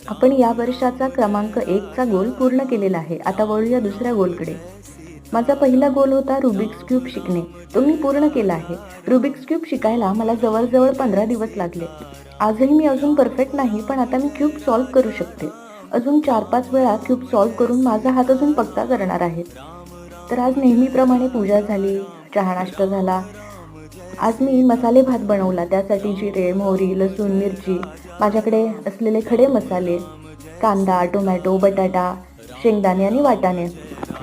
आपण या वर्षाचा क्रमांक 1 चा गोल पूर्ण केलेला आहे. आता वळूया दुसऱ्या गोलकडे. माझा पहिला गोल होता रुबिक्स क्यूब शिकणे. तो मी पूर्ण केला आहे. रुबिक्स क्यूब शिकायला मला जवळजवळ 15 दिवस लागले. आजही मी अजून परफेक्ट नाही, पण आता मी क्यूब सॉल्व्ह करू शकते. अजून 4-5 वेळा क्यूब सॉल्व्ह करून माझा हात अजून पक्का करणार आहे. तर आज नेहमीप्रमाणे पूजा झाली, चहा नाश्ता झाला. आज मी मसाले भात बनवला. त्यासाठी जिरे, मोहरी, लसूण, मिरची, माझ्याकडे असलेले खडे मसाले, कांदा, टोमॅटो, बटाटा, शेंगदाणे आणि वाटाणे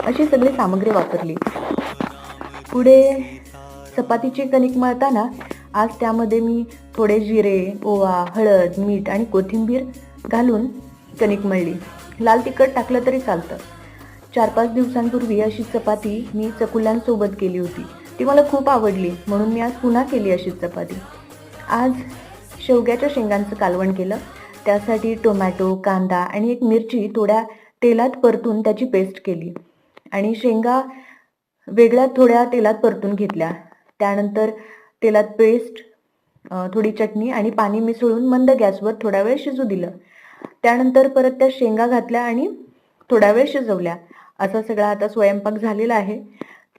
अशी सगळी सामग्री वापरली. पुढे चपातीची कणिक मळताना आज त्यामध्ये मी थोडे जिरे, ओवा, हळद, मीठ आणि कोथिंबीर घालून कणिक मळली. लाल तिखट टाकलं तरी चालतं. 4-5 दिवसांपूर्वी अशी चपाती मी चकुल्यांसोबत केली होती. ती मला खूप आवडली, म्हणून मी आज पुन्हा केली अशीच चपाती. आज शेवग्याच्या शेंगांचं कालवण केलं. त्यासाठी टोमॅटो, कांदा आणि एक मिरची थोड्या तेलात परतून त्याची पेस्ट केली आणि शेंगा वेगळ्या थोड्या तेलात परतून घेतल्या. त्यानंतर तेलात पेस्ट, थोडी चटणी आणि पाणी मिसळून मंद गॅसवर थोडा वेळ शिजू दिलं. त्यानंतर परत त्या शेंगा घातल्या आणि थोडा वेळ शिजवल्या. असा सगळा आता स्वयंपाक झालेला आहे.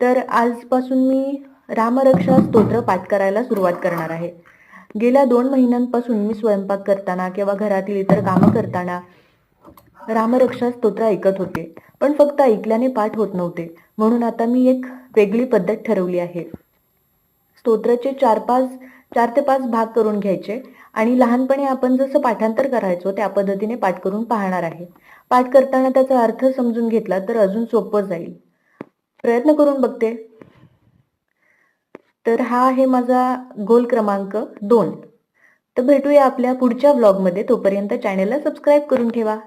तर आजपासून मी रामरक्षा स्तोत्र पाठ करायला सुरुवात करणार आहे. गेल्या 2 महिन्यांपासून मी स्वयंपाक करताना किंवा घरातील इतर कामं करताना रामरक्षा स्तोत्र ऐकत होते, पण फक्त ऐकल्याने पाठ होत नव्हते. म्हणून आता मी एक वेगळी पद्धत ठरवली आहे. स्तोत्राचे 4 ते 5 भाग करून घ्यायचे आणि लहानपणी आपण जसं पाठांतर करायचो त्या पद्धतीने पाठ करून पाहणार आहे. पाठ करताना त्याचा अर्थ समजून घेतला तर अजून सोपं जाईल. प्रयत्न करून बघते. तर हा आहे माझा गोल क्रमांक 2. तर भेटूया आपल्या पुढच्या व्लॉगमध्ये. तोपर्यंत चॅनलला सबस्क्राईब करून ठेवा.